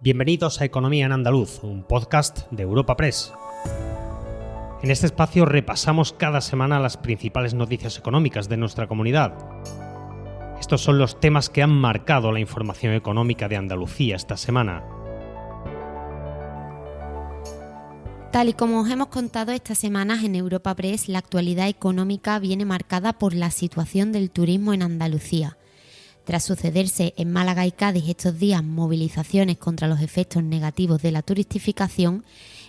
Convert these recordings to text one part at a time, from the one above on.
Bienvenidos a Economía en Andaluz, un podcast de Europa Press. En este espacio repasamos cada semana las principales noticias económicas de nuestra comunidad. Estos son los temas que han marcado la información económica de Andalucía esta semana. Tal y como os hemos contado estas semanas en Europa Press, la actualidad económica viene marcada por la situación del turismo en Andalucía. Tras sucederse en Málaga y Cádiz estos días movilizaciones contra los efectos negativos de la turistificación,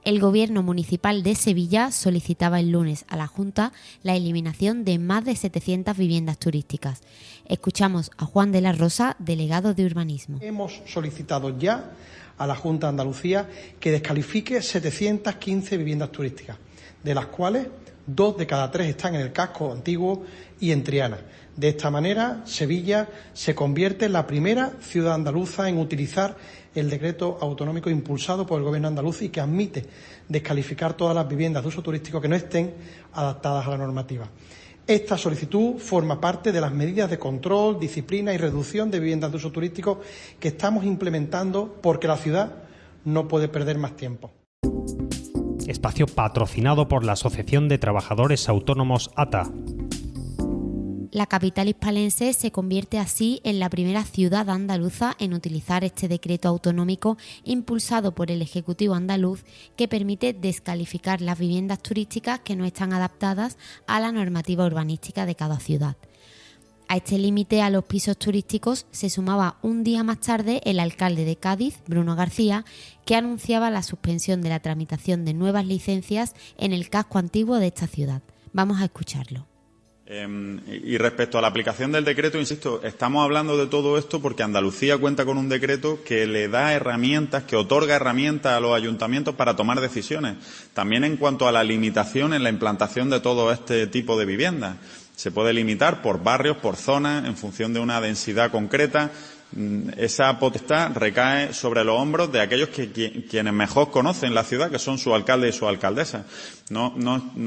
el Gobierno municipal de Sevilla solicitaba el lunes a la Junta la eliminación de más de 700 viviendas turísticas. Escuchamos a Juan de la Rosa, delegado de Urbanismo. Hemos solicitado ya a la Junta de Andalucía que descalifique 715 viviendas turísticas, de las cuales 2 de cada 3 están en el casco antiguo y en Triana. De esta manera, Sevilla se convierte en la primera ciudad andaluza en utilizar el decreto autonómico impulsado por el Gobierno andaluz y que admite descalificar todas las viviendas de uso turístico que no estén adaptadas a la normativa. Esta solicitud forma parte de las medidas de control, disciplina y reducción de viviendas de uso turístico que estamos implementando porque la ciudad no puede perder más tiempo. Espacio patrocinado por la Asociación de Trabajadores Autónomos ATA. La capital hispalense se convierte así en la primera ciudad andaluza en utilizar este decreto autonómico impulsado por el Ejecutivo andaluz que permite descalificar las viviendas turísticas que no están adaptadas a la normativa urbanística de cada ciudad. A este límite a los pisos turísticos se sumaba un día más tarde el alcalde de Cádiz, Bruno García, que anunciaba la suspensión de la tramitación de nuevas licencias en el casco antiguo de esta ciudad. Vamos a escucharlo. Y respecto a la aplicación del decreto, insisto, estamos hablando de todo esto porque Andalucía cuenta con un decreto que le da herramientas, que otorga herramientas a los ayuntamientos para tomar decisiones. También en cuanto a la limitación en la implantación de todo este tipo de viviendas. Se puede limitar por barrios, por zonas, en función de una densidad concreta. Esa potestad recae sobre los hombros de aquellos quienes mejor conocen la ciudad, que son su alcalde y su alcaldesa. No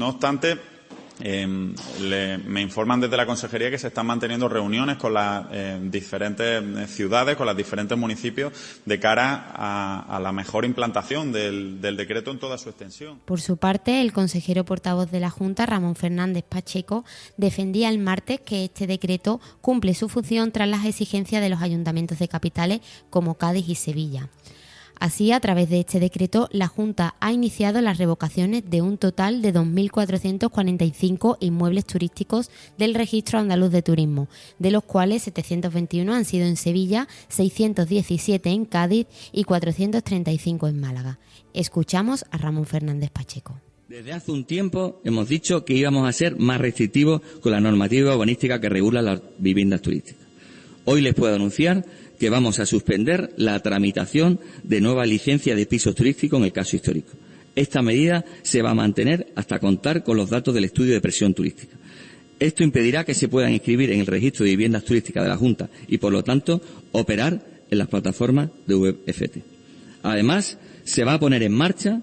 obstante, me informan desde la Consejería que se están manteniendo reuniones con las diferentes ciudades, con los diferentes municipios, de cara a la mejor implantación del decreto en toda su extensión. Por su parte, el consejero portavoz de la Junta, Ramón Fernández Pacheco, defendía el martes que este decreto cumple su función tras las exigencias de los ayuntamientos de capitales como Cádiz y Sevilla. Así, a través de este decreto, la Junta ha iniciado las revocaciones de un total de 2.445 inmuebles turísticos del Registro Andaluz de Turismo, de los cuales 721 han sido en Sevilla, 617 en Cádiz y 435 en Málaga. Escuchamos a Ramón Fernández Pacheco. Desde hace un tiempo hemos dicho que íbamos a ser más restrictivos con la normativa urbanística que regula las viviendas turísticas. Hoy les puedo anunciar que vamos a suspender la tramitación de nueva licencia de pisos turísticos en el caso histórico. Esta medida se va a mantener hasta contar con los datos del estudio de presión turística. Esto impedirá que se puedan inscribir en el registro de viviendas turísticas de la Junta y, por lo tanto, operar en las plataformas de VFT. Además, se va a poner en marcha,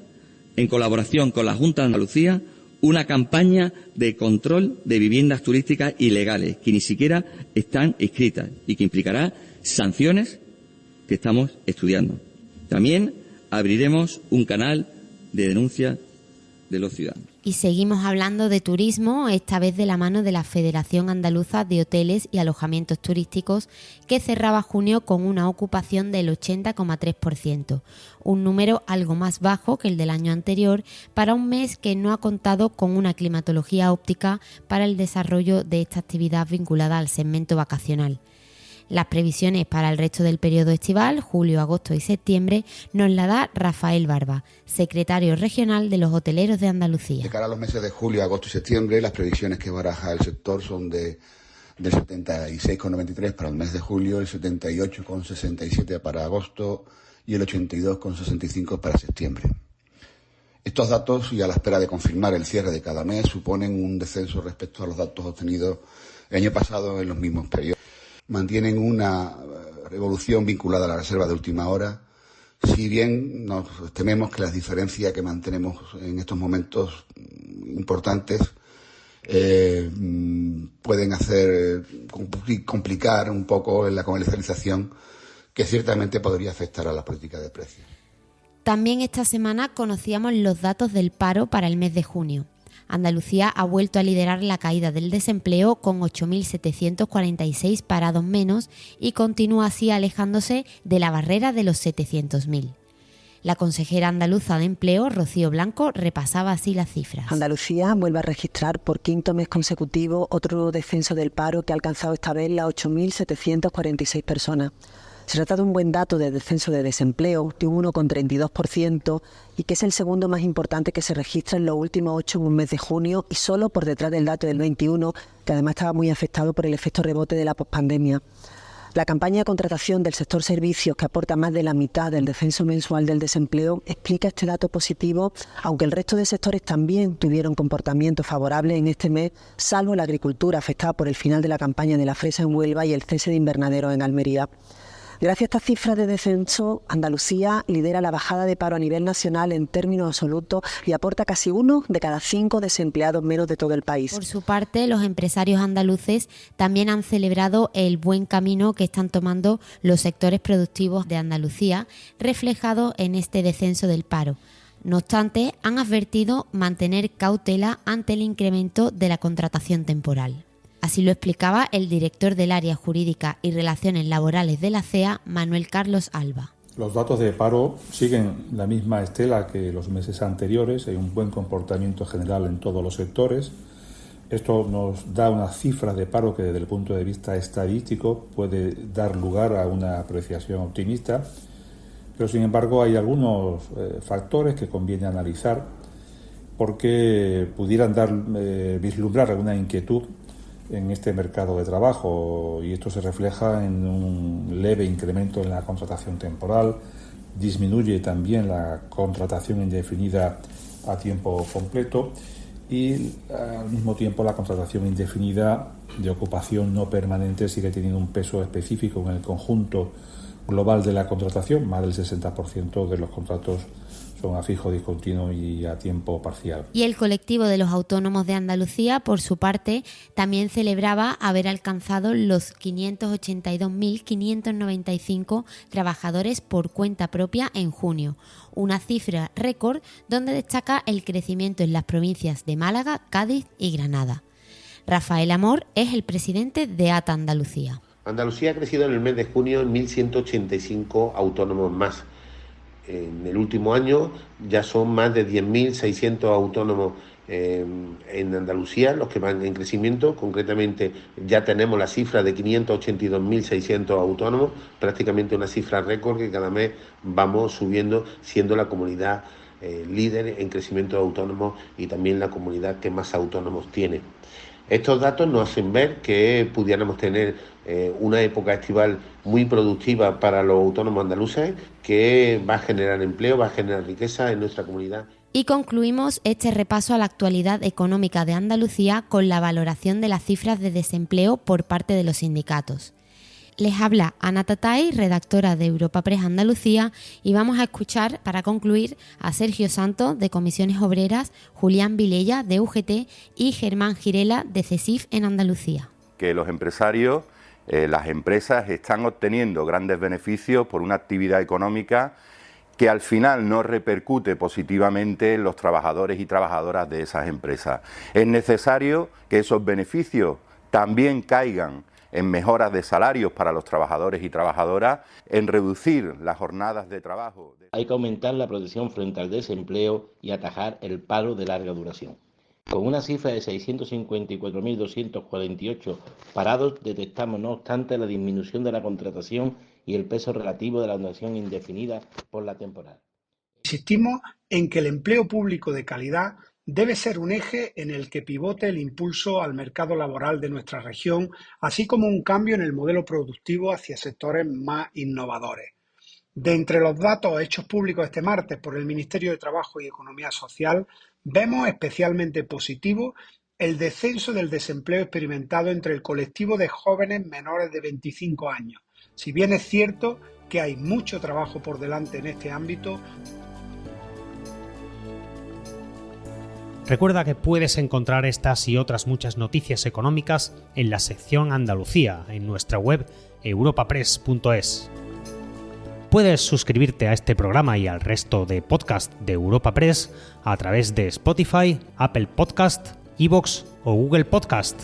en colaboración con la Junta de Andalucía, una campaña de control de viviendas turísticas ilegales que ni siquiera están inscritas y que implicará sanciones que estamos estudiando. También abriremos un canal de denuncia de los ciudadanos. Y seguimos hablando de turismo, esta vez de la mano de la Federación Andaluza de Hoteles y Alojamientos Turísticos, que cerraba junio con una ocupación del 80,3%, un número algo más bajo que el del año anterior, para un mes que no ha contado con una climatología óptica para el desarrollo de esta actividad vinculada al segmento vacacional. Las previsiones para el resto del periodo estival, julio, agosto y septiembre, nos la da Rafael Barba, secretario regional de los hoteleros de Andalucía. De cara a los meses de julio, agosto y septiembre, las previsiones que baraja el sector son del 76,93 para el mes de julio, el 78,67 para agosto y el 82,65 para septiembre. Estos datos, y a la espera de confirmar el cierre de cada mes, suponen un descenso respecto a los datos obtenidos el año pasado en los mismos periodos. Mantienen una evolución vinculada a la reserva de última hora, si bien nos tememos que las diferencias que mantenemos en estos momentos importantes pueden hacer complicar un poco la comercialización que ciertamente podría afectar a la política de precios. También esta semana conocíamos los datos del paro para el mes de junio. Andalucía ha vuelto a liderar la caída del desempleo con 8.746 parados menos y continúa así alejándose de la barrera de los 700.000. La consejera andaluza de Empleo, Rocío Blanco, repasaba así las cifras. Andalucía vuelve a registrar por quinto mes consecutivo otro descenso del paro que ha alcanzado esta vez las 8.746 personas. Se trata de un buen dato de descenso de desempleo, de un 1,32%, y que es el segundo más importante que se registra en los últimos 8 en un mes de junio y solo por detrás del dato del 21, que además estaba muy afectado por el efecto rebote de la pospandemia. La campaña de contratación del sector servicios, que aporta más de la mitad del descenso mensual del desempleo, explica este dato positivo, aunque el resto de sectores también tuvieron comportamientos favorables en este mes, salvo la agricultura, afectada por el final de la campaña de la fresa en Huelva y el cese de invernaderos en Almería. Gracias a estas cifras de descenso, Andalucía lidera la bajada de paro a nivel nacional en términos absolutos y aporta casi 1 de cada 5 desempleados menos de todo el país. Por su parte, los empresarios andaluces también han celebrado el buen camino que están tomando los sectores productivos de Andalucía, reflejado en este descenso del paro. No obstante, han advertido mantener cautela ante el incremento de la contratación temporal. Así lo explicaba el director del área jurídica y relaciones laborales de la CEA, Manuel Carlos Alba. Los datos de paro siguen la misma estela que los meses anteriores, hay un buen comportamiento general en todos los sectores. Esto nos da unas cifras de paro que desde el punto de vista estadístico puede dar lugar a una apreciación optimista, pero sin embargo hay algunos factores que conviene analizar porque pudieran vislumbrar alguna inquietud en este mercado de trabajo, y esto se refleja en un leve incremento en la contratación temporal, disminuye también la contratación indefinida a tiempo completo y al mismo tiempo la contratación indefinida de ocupación no permanente sigue teniendo un peso específico en el conjunto global de la contratación. Más del 60% de los contratos son a fijo, discontinuo y a tiempo parcial. Y el colectivo de los autónomos de Andalucía, por su parte, también celebraba haber alcanzado los 582.595 trabajadores por cuenta propia en junio, una cifra récord donde destaca el crecimiento en las provincias de Málaga, Cádiz y Granada. Rafael Amor es el presidente de ATA Andalucía. Andalucía ha crecido en el mes de junio en 1.185 autónomos más. En el último año ya son más de 10.600 autónomos en Andalucía los que van en crecimiento. Concretamente ya tenemos la cifra de 582.600 autónomos, prácticamente una cifra récord que cada mes vamos subiendo, siendo la comunidad líder en crecimiento de autónomos y también la comunidad que más autónomos tiene. Estos datos nos hacen ver que pudiéramos tener una época estival muy productiva para los autónomos andaluces, que va a generar empleo, va a generar riqueza en nuestra comunidad. Y concluimos este repaso a la actualidad económica de Andalucía con la valoración de las cifras de desempleo por parte de los sindicatos. Les habla Ana Tatay, redactora de Europa Press Andalucía, y vamos a escuchar, para concluir, a Sergio Santos, de Comisiones Obreras, Julián Vilella, de UGT, y Germán Girela, de CESIF en Andalucía. Que los empresarios, las empresas, están obteniendo grandes beneficios por una actividad económica que al final no repercute positivamente en los trabajadores y trabajadoras de esas empresas. Es necesario que esos beneficios también caigan en mejoras de salarios para los trabajadores y trabajadoras, en reducir las jornadas de trabajo. Hay que aumentar la protección frente al desempleo y atajar el paro de larga duración. Con una cifra de 654.248 parados, detectamos, no obstante, la disminución de la contratación y el peso relativo de la duración indefinida por la temporal. Insistimos en que el empleo público de calidad debe ser un eje en el que pivote el impulso al mercado laboral de nuestra región, así como un cambio en el modelo productivo hacia sectores más innovadores. De entre los datos hechos públicos este martes por el Ministerio de Trabajo y Economía Social, vemos especialmente positivo el descenso del desempleo experimentado entre el colectivo de jóvenes menores de 25 años. Si bien es cierto que hay mucho trabajo por delante en este ámbito, recuerda que puedes encontrar estas y otras muchas noticias económicas en la sección Andalucía, en nuestra web europapress.es. Puedes suscribirte a este programa y al resto de podcast de Europa Press a través de Spotify, Apple Podcast, iVoox o Google Podcast.